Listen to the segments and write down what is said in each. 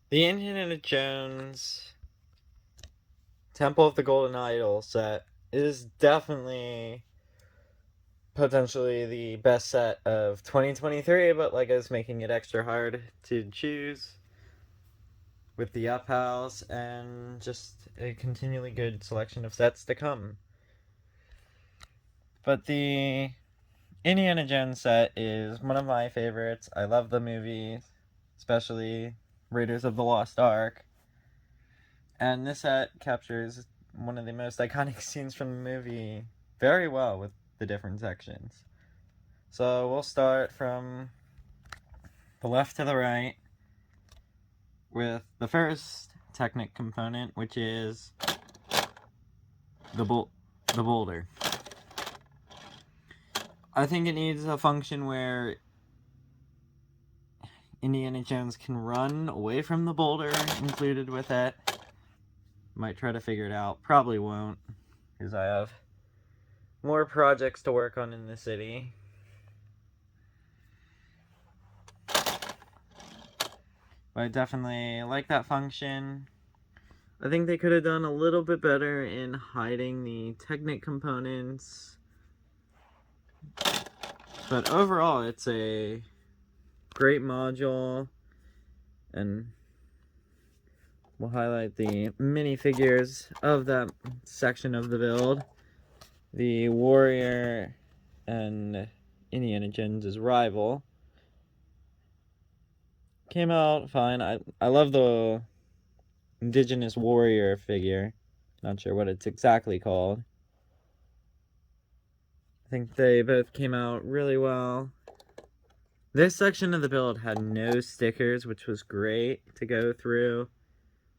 The Indiana Jones Temple of the Golden Idol set is definitely potentially the best set of 2023, but Lego's making it extra hard to choose with the Up House and just a continually good selection of sets to come. But the Indiana Jones set is one of my favorites. I love the movie, especially Raiders of the Lost Ark. And this set captures one of the most iconic scenes from the movie very well with the different sections. So we'll start from the left to the right with the first Technic component, which is the boulder. I think it needs a function where Indiana Jones can run away from the boulder included with it. Might try to figure it out. Probably won't, because I have more projects to work on in the city. But I definitely like that function. I think they could have done a little bit better in hiding the Technic components. But overall, it's a great module. And we'll highlight the minifigures of that section of the build. The Warrior and Indiana Jones' rival came out fine. I love the indigenous warrior figure. Not sure what it's exactly called. I think they both came out really well. This section of the build had no stickers, which was great to go through.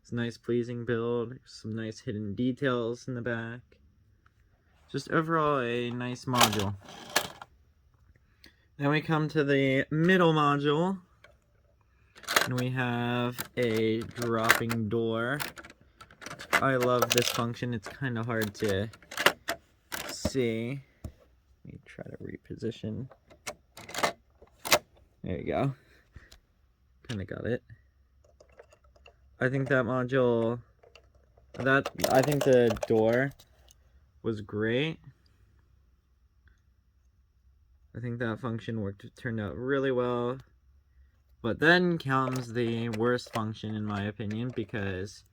It's a nice, pleasing build. Some nice hidden details in the back. Just overall a nice module. Then we come to the middle module. And we have a dropping door. I love this function. It's kind of hard to see. Let me try to reposition. There you go. Kind of got it. I think that module, I think the door was great. I think that function turned out really well. But then comes the worst function in my opinion, because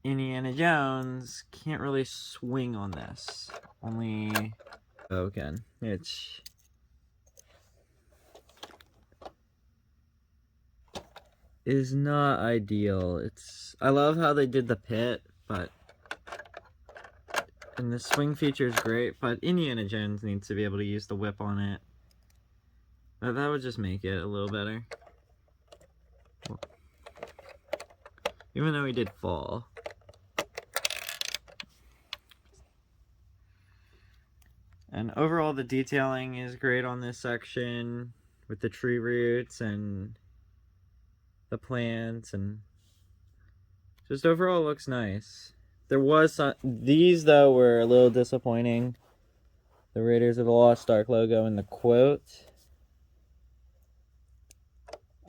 Indiana Jones can't really swing on this. Only Bo can. Which is not ideal. I love how they did the pit, and the swing feature is great, but Indiana Jones needs to be able to use the whip on it. That would just make it a little better. Even though he did fall. And overall, the detailing is great on this section with the tree roots and the plants, and just overall looks nice. There was some, these though were a little disappointing. The Raiders of the Lost Ark logo and the quote.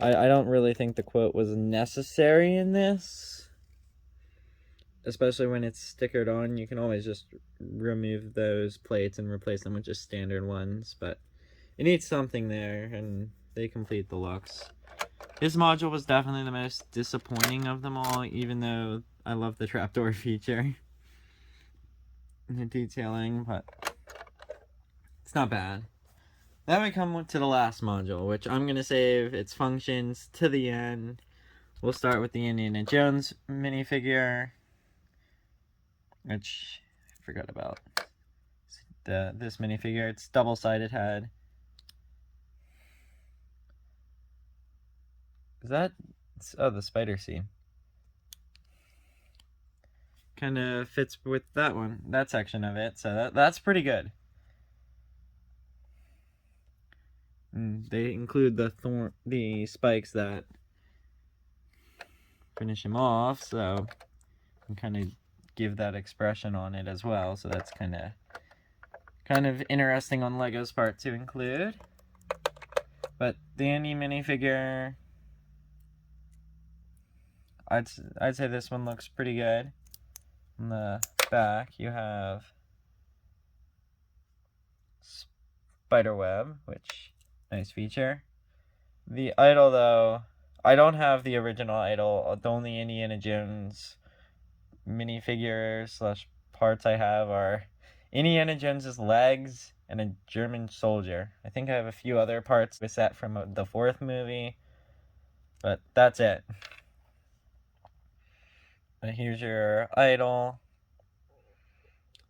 I don't really think the quote was necessary in this. Especially when it's stickered on. You can always just remove those plates and replace them with just standard ones. But it needs something there, and they complete the looks. This module was definitely the most disappointing of them all, even though I love the trapdoor feature. And the detailing, but it's not bad. Then we come to the last module, which I'm going to save its functions to the end. We'll start with the Indiana Jones minifigure, which I forgot about. This minifigure, it's double-sided head. Is that... Oh, the spider scene. Kind of fits with that section of it, so that's pretty good. And they include the spikes that finish him off, so you can kind of give that expression on it as well. So that's kind of interesting on Lego's part to include. But the Indy minifigure, I'd say this one looks pretty good. On the back, you have spiderweb, which nice feature. The idol, though, I don't have the original idol. The only Indiana Jones minifigure slash parts I have are Indiana Jones's legs and a German soldier. I think I have a few other parts with that from the fourth movie, but that's it. But here's your idol.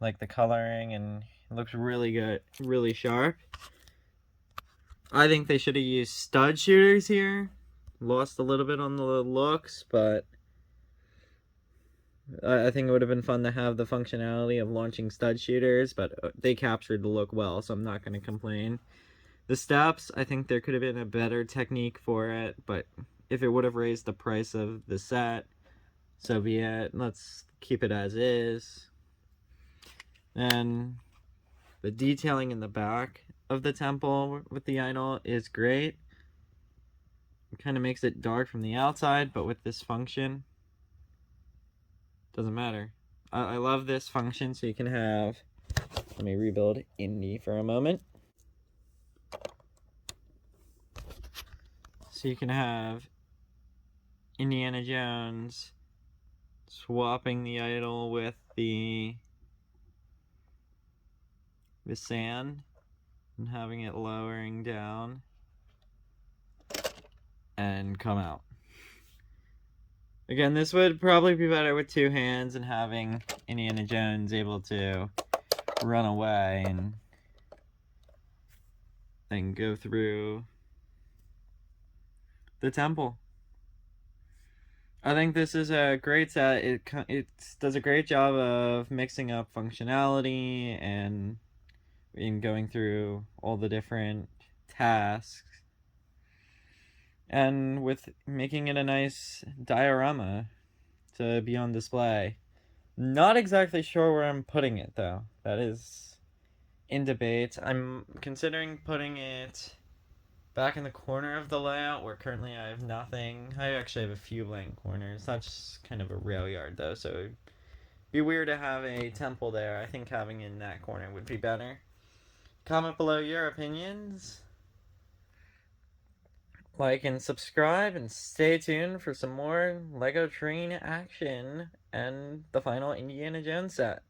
Like the coloring, and it looks really good, really sharp. I think they should have used stud shooters here. Lost a little bit on the looks, but I think it would have been fun to have the functionality of launching stud shooters, but they captured the look well, so I'm not going to complain. The steps, I think there could have been a better technique for it, but if it would have raised the price of the set, so be it. Let's keep it as is. And the detailing in the back of the temple with the idol is great. It kind of makes it dark from the outside, but with this function, doesn't matter. I love this function, so you can have, let me rebuild Indy for a moment. So you can have Indiana Jones swapping the idol with the sand and having it lowering down and come out. Again, this would probably be better with two hands and having Indiana Jones able to run away and then go through the temple. I think this is a great set. It does a great job of mixing up functionality and in going through all the different tasks, and with making it a nice diorama to be on display. Not exactly sure where I'm putting it, though. That is in debate. I'm considering putting it back in the corner of the layout where currently I have nothing. I actually have a few blank corners. That's kind of a rail yard, though, so it'd be weird to have a temple there. I think having it in that corner would be better. Comment below your opinions. Like and subscribe, and stay tuned for some more LEGO train action and the final Indiana Jones set.